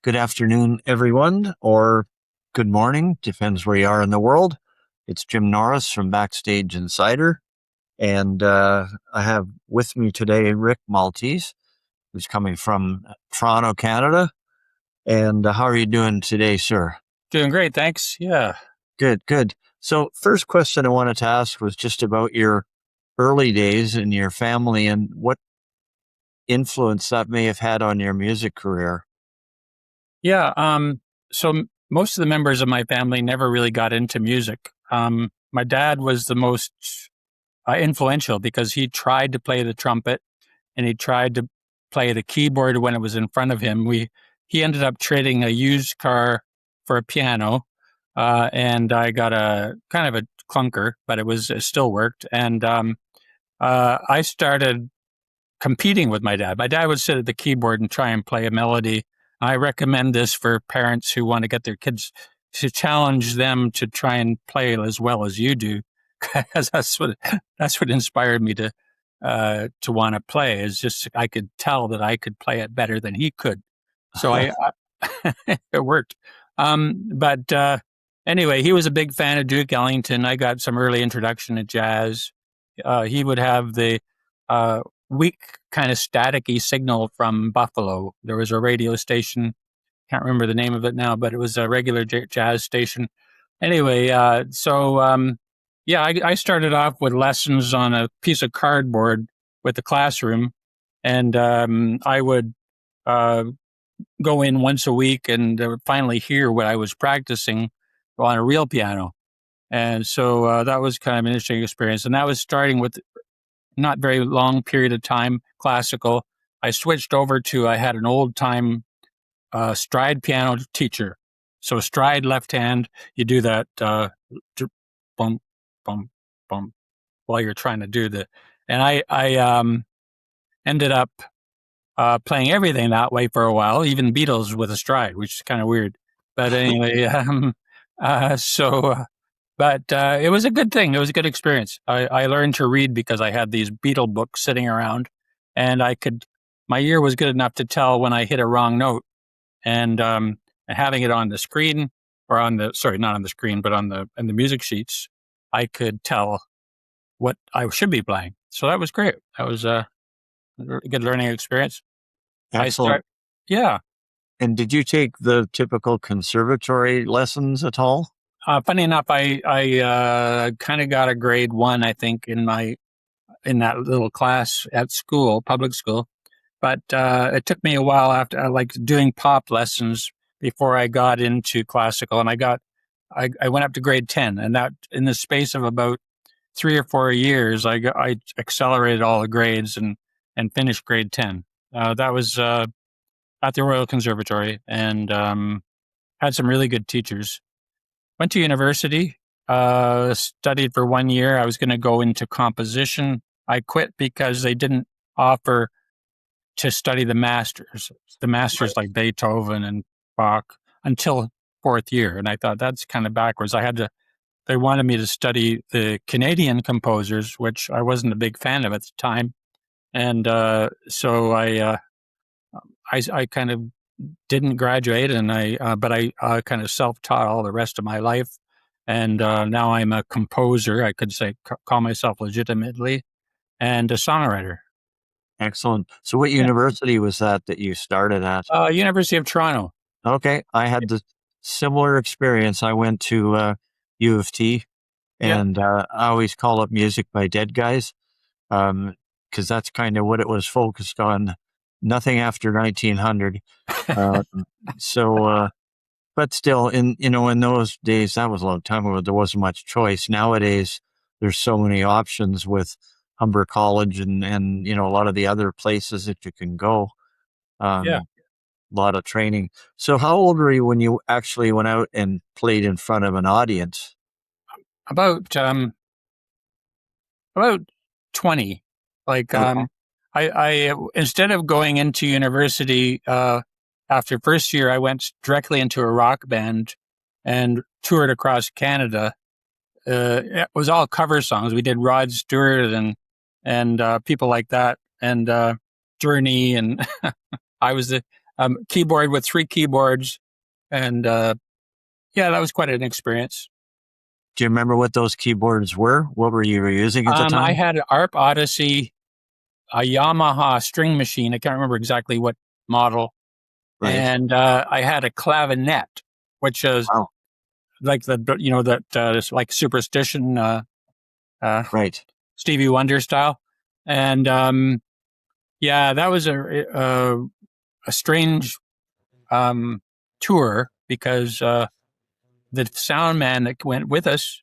Good afternoon, everyone, or good morning, depends where you are in the world. It's Jim Norris from Backstage Insider, and I have with me today Rick Maltese, who's coming from Toronto, Canada. And how are you doing today, sir? Doing great, thanks. Yeah. Good, good. So, first question I wanted to ask was just about your early days and your family and what influence that may have had on your music career. Yeah. Most of the members of my family never really got into music. My dad was the most influential because he tried to play the trumpet and he tried to play the keyboard when it was in front of him. He ended up trading a used car for a piano, and I got a kind of a clunker, but it still worked. And I started competing with my dad. My dad would sit at the keyboard and try and play a melody. I recommend this for parents who want to get their kids to challenge them to try and play as well as you do, because that's what inspired me to want to play. Is just I could tell that I could play it better than he could, so it worked. But anyway, he was a big fan of Duke Ellington. I got some early introduction to jazz. He would have the uh, weak kind of staticky signal from Buffalo. There was a radio station, can't remember the name of it now, but it was a regular jazz station. Anyway, yeah, I started off with lessons on a piece of cardboard with the classroom, and I would uh, go in once a week and finally hear what I was practicing on a real piano. And so that was kind of an interesting experience. And that was starting with not very long period of time, classical. I switched over to, I had an old time stride piano teacher. So stride left hand, you do that bump, bump, bump while you're trying to do the, and I ended up playing everything that way for a while, even Beatles with a stride, which is kind of weird. But anyway, uh, so but it was a good thing. It was a good experience. I learned to read because I had these Beatle books sitting around, and my ear was good enough to tell when I hit a wrong note. And having it on the screen, or sorry, not on the screen, but in the music sheets, I could tell what I should be playing. So that was great. That was a good learning experience. I Excellent. start, yeah. And did you take the typical conservatory lessons at all? Funny enough, I kind of got a grade 1, I think, in that little class at school, public school. But it took me a while after like doing pop lessons before I got into classical, and I went up to grade 10, and that in the space of about 3 or 4 years, I accelerated all the grades and finished grade 10. That was at the Royal Conservatory, and had some really good teachers. Went to university, studied for 1 year. I was going to go into composition. I quit because they didn't offer to study the masters like Beethoven and Bach until fourth year. And I thought that's kind of backwards. They wanted me to study the Canadian composers, which I wasn't a big fan of at the time. And so I kind of didn't graduate, and but I kind of self-taught all the rest of my life. And now I'm a composer. I could call myself legitimately, and a songwriter. Excellent. So, what Yeah. university was that you started at? University of Toronto. Okay, I had the similar experience. I went to U of T, Yeah. and I always call it music by dead guys, because that's kind of what it was focused on. Nothing after 1900. Uh, so, but still, in those days, that was a long time ago. There wasn't much choice. Nowadays, there's so many options with Humber College and a lot of the other places that you can go. Yeah. Um, a lot of training. So, how old were you when you actually went out and played in front of an audience? About about 20. Like Okay. I instead of going into university after first year, I went directly into a rock band and toured across Canada. It was all cover songs. We did Rod Stewart and people like that, and Journey, and I was keyboard with 3 keyboards, and yeah, that was quite an experience. Do you remember what those keyboards were? What were you using at the I time? had an ARP Odyssey, a Yamaha string machine. I can't remember exactly what model, Right. and I had a clavinet, which is Wow. like that it's like Superstition, uh, Right. Stevie Wonder style, and yeah, that was a strange um, tour because the sound man that went with us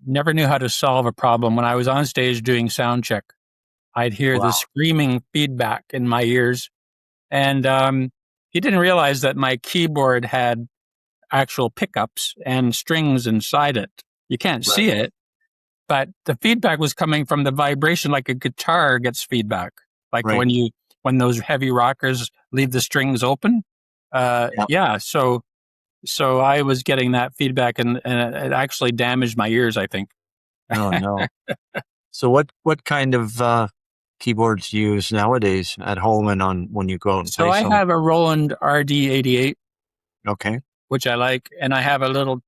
never knew how to solve a problem. When I was on stage doing sound check, I'd hear the Wow. screaming feedback in my ears, and he didn't realize that my keyboard had actual pickups and strings inside it. You can't see Right. it, but the feedback was coming from the vibration, like a guitar gets feedback, like Right. when those heavy rockers leave the strings open. Yeah. Yeah, so I was getting that feedback, and it actually damaged my ears, I think. Oh no. So what kind of keyboards do you use nowadays at home and on when you go out and So play I some? have a Roland RD88, Okay. which I like, and I have a little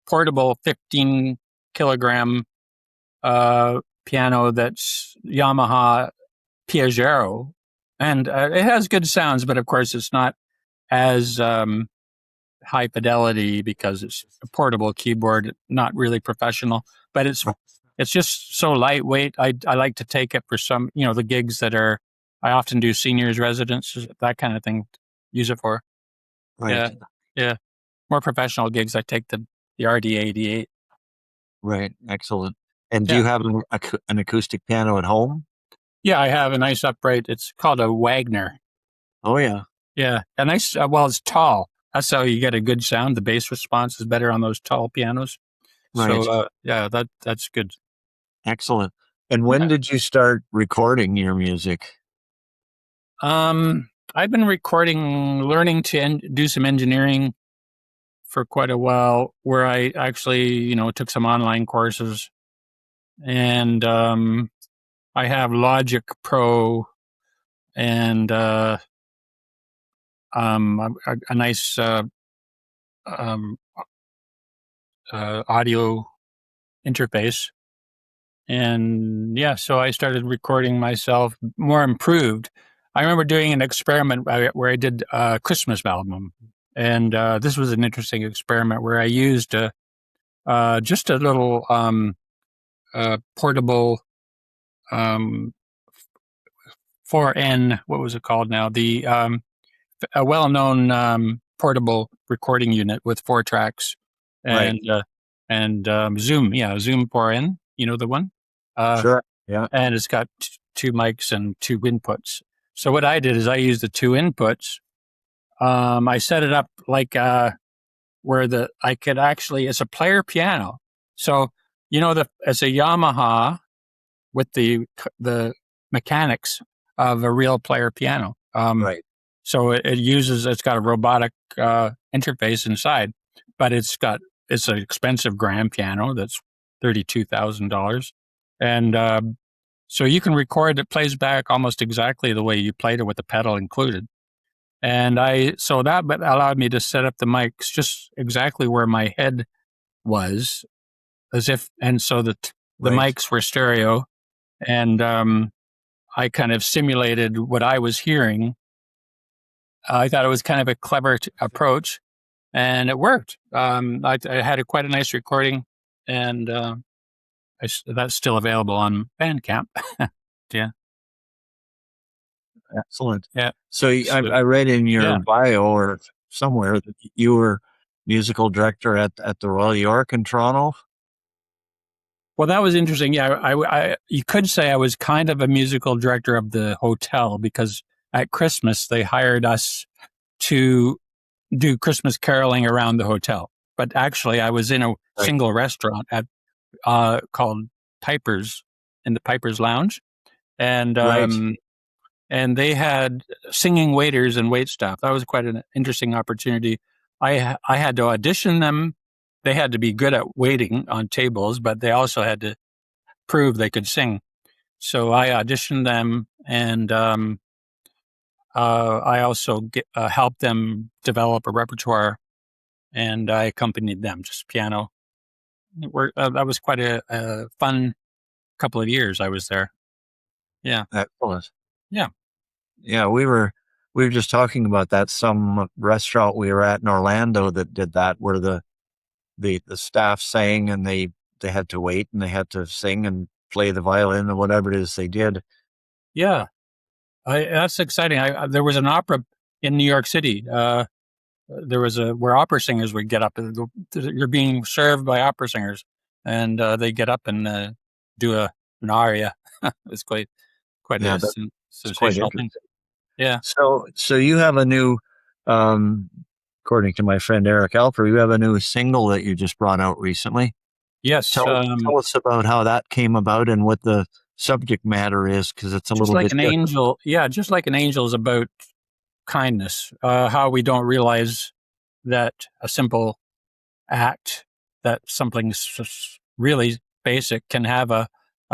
portable 15 kilogram piano that's Yamaha Piaggio, and it has good sounds, but of course it's not as high fidelity because it's a portable keyboard, not really professional. But it's just so lightweight. I like to take it for some, the gigs that are. I often do seniors residences, that kind of thing. Use it for. Right. Yeah, yeah. More professional gigs. I take the RD88. Right. Excellent. And do Yeah, you have an acoustic piano at home? yeah. I have a nice upright. It's called a Wagner. Oh yeah. Yeah, a nice. Well, it's tall. That's how you get a good sound. The bass response is better on those tall pianos. So Right. yeah, that's good. Excellent. And when Yeah. did you start recording your music? I've been learning to do some engineering for quite a while, where I actually, took some online courses, and I have Logic Pro and a nice um, audio interface. And yeah, so I started recording myself more improved. I remember doing an experiment where I did a Christmas album. And this was an interesting experiment where I used just a little portable um, 4N, what was it called now? A well-known portable recording unit with 4 tracks Right. and Zoom. Yeah, Zoom 4N. You know the one? Uh, Sure. Yeah. and it's got 2 mics and 2 inputs. So what I did is I used the 2 inputs. I set it up like where I could actually, it's a player piano. So it's a Yamaha with the mechanics of a real player piano. Right. So it's got a robotic interface inside, but it's an expensive grand piano that's $32,000, and so you can record. It plays back almost exactly the way you played it with the pedal included. And so that allowed me to set up the mics just exactly where my head was, and so the Right. mics were stereo, and I kind of simulated what I was hearing. I thought it was kind of a clever approach, and it worked. I had quite a nice recording, and that's still available on Bandcamp. Yeah, Excellent. yeah, So so, I read in your yeah. bio or somewhere that you were musical director at the Royal York in Toronto. Well, that was interesting. Yeah, you could say I was kind of a musical director of the hotel because at Christmas they hired us to do Christmas caroling around the hotel. But actually, I was in a Right. single restaurant at called Piper's in the Piper's Lounge, and Right. and they had singing waiters and wait staff. That was quite an interesting opportunity. I had to audition them. They had to be good at waiting on tables, but they also had to prove they could sing. So I auditioned them, and I also helped them develop a repertoire, and I accompanied them, just piano. That was quite a fun couple of years I was there. Yeah, Excellent. yeah, Yeah, we were just talking about that. Some restaurant we were at in Orlando that did that, where the staff sang and they had to wait and they had to sing and play the violin or whatever it is they did. yeah. That's exciting. There was an opera in New York City. There was where opera singers would get up. You're being served by opera singers, and they get up and do an aria. It's quite Yeah, a that's quite sensational thing. interesting. Yeah. So you have a new, um, according to my friend Eric Alper, you have a new single that you just brought out recently. Yes. Tell us about how that came about and what the subject matter is, because it's a Just little like bit an different. angel. Yeah, just like an angel is about kindness. How we don't realize that a simple act, that something really basic, can have a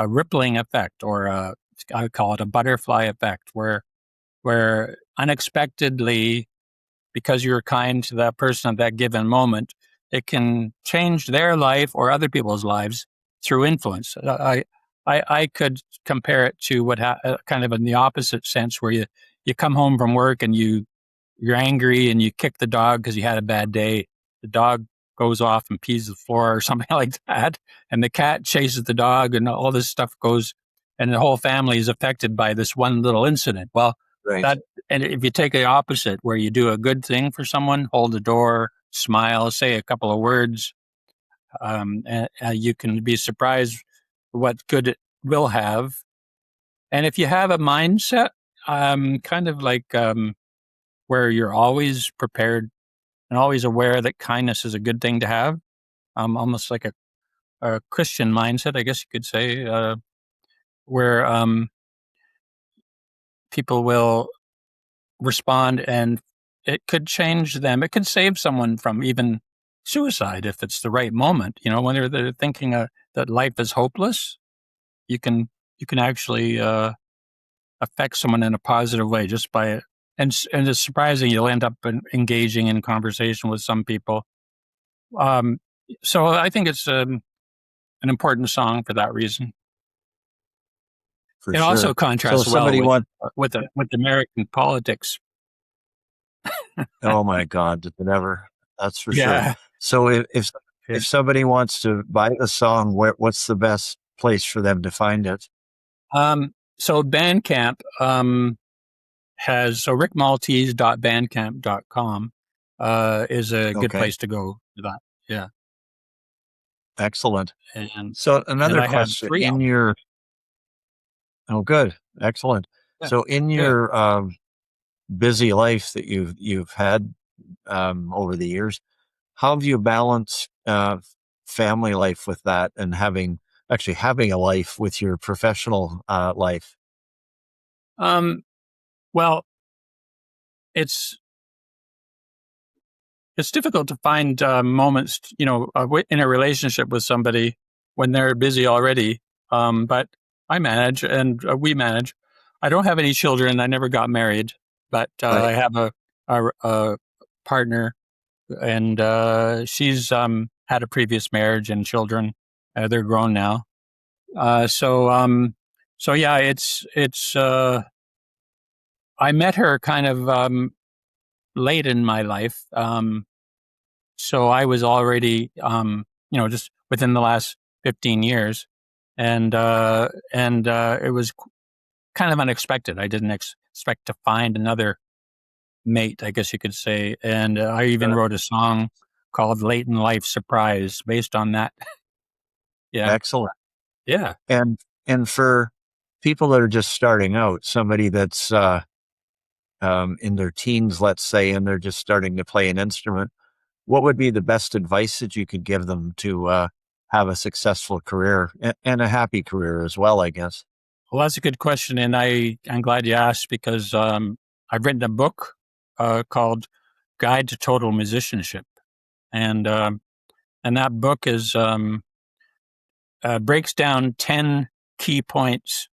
rippling effect, or I would call it a butterfly effect, where unexpectedly, because you're kind to that person at that given moment, it can change their life or other people's lives through influence. I could compare it to kind of in the opposite sense, where you come home from work and you're angry and you kick the dog because you had a bad day. The dog goes off and pees the floor or something like that, and the cat chases the dog, and all this stuff goes, and the whole family is affected by this one little incident. Well, Right. that and if you take the opposite, where you do a good thing for someone, hold the door, smile, say a couple of words, and, you can be surprised what good it will have. And if you have a mindset, kind of like where you're always prepared and always aware that kindness is a good thing to have, almost like a Christian mindset, I guess you could say, where people will respond, and it could change them. It could save someone from even suicide if it's the right moment. When they're thinking that life is hopeless, you can you can actually affect someone in a positive way just by it. And it's surprising, you'll end up engaging in conversation with some people. Um, so I think it's an important song for that reason. For It also sure. So contrasts well somebody want with American politics. oh my God, did it ever? That's for sure. Yeah. So Yeah. if somebody wants to buy the song, what's the best place for them to find it? So Bandcamp has, so rickmaltese.bandcamp.com is a good Okay, place to go for that. Yeah. excellent. And So and another I have question three in albums. your oh good, excellent. Yeah. So in Yeah. your busy life that you've had over the years, how have you balanced family life with that and having a life with your professional life? Um, well, it's it's difficult to find moments, in a relationship with somebody when they're busy already. But I manage, and we manage. I don't have any children. I never got married, but I Right. have a partner, and she's had a previous marriage and children. They're grown now. So yeah, it's. I met her kind of late in my life. So I was already, just within the last 15 years, and it was kind of unexpected. I didn't expect to find another mate, I guess you could say. And I even Uh, wrote a song called "Late in Life Surprise" based on that. Yeah, Excellent. yeah. And for people that are just starting out, somebody that's in their teens, let's say, and they're just starting to play an instrument, what would be the best advice that you could give them to have a successful career and a happy career as well, I guess? Well, that's a good question, and I'm glad you asked, because I've written a book called "Guide to Total Musicianship," and and that book is breaks down 10 key points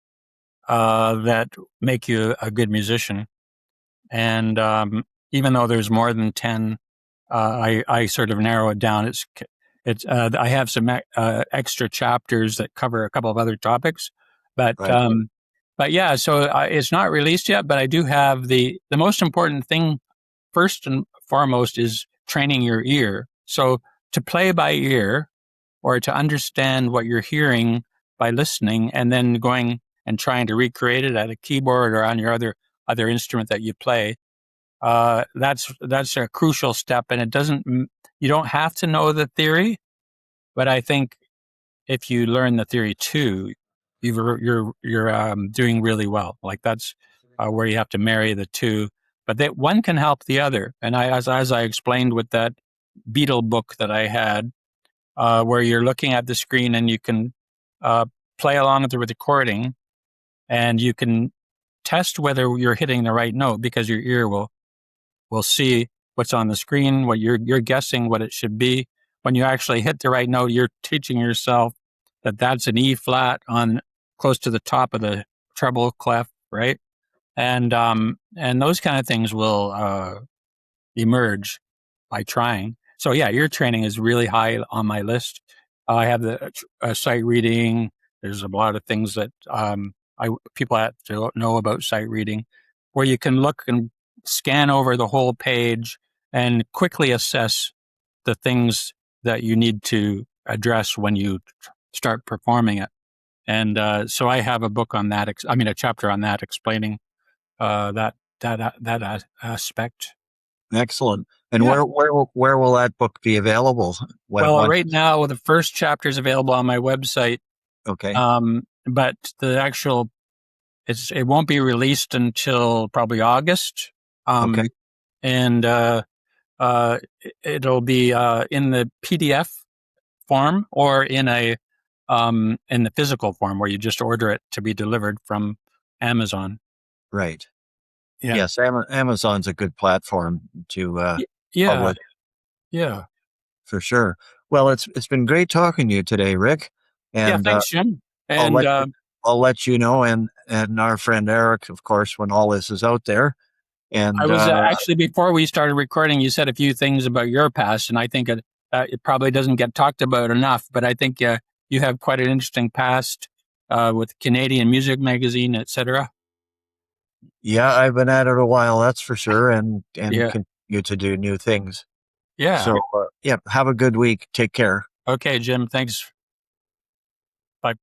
that make you a good musician. And even though there's more than 10, I sort of narrow it down. I have some extra chapters that cover a couple of other topics, but Right. yeah. So it's not released yet, but I do have the most important thing. First and foremost is training your ear. So to play by ear, or to understand what you're hearing by listening, and then going and trying to recreate it at a keyboard or on your other instrument that you play. That's a crucial step, and you don't have to know the theory, but I think if you learn the theory too, you're doing really well. Like that's where you have to marry the two, but that one can help the other. And as I explained with that Beetle book that I had, where you're looking at the screen and you can uh, play along with the recording, and you can test whether you're hitting the right note because your ear will see what's on the screen, what you're guessing what it should be. When you actually hit the right note, you're teaching yourself that that's an E flat on close to the top of the treble clef, right? And those kind of things will emerge by trying. So yeah, your training is really high on my list. I have the sight reading. There's a lot of things that people have to know about sight reading, where you can look and scan over the whole page and quickly assess the things that you need to address when you start performing it. And so I have a book on that. A chapter on that explaining that aspect. Excellent. And Yeah. where will that book be available? Well, Once right now the first chapter is available on my website, okay. but the actual it won't be released until probably August, Okay. and uh, it'll be in the PDF form or in the physical form where you just order it to be delivered from Amazon. Right. Yeah, Yes, Amazon's a good platform to yeah, publish yeah, for sure. Well, it's been great talking to you today, Rick, yeah. and Thanks, Jim. I'll And let you I'll let you know, and our friend Eric, of course, when all this is out there. I And was actually, before we started recording, you said a few things about your past, and I think it probably doesn't get talked about enough. But I think you have quite an interesting past with Canadian Music Magazine, etc. yeah, I've been at it a while, that's for sure, and Yeah, continue to do new things. yeah. So yeah, have a good week. Take care. Okay, Jim. Thanks. Bye.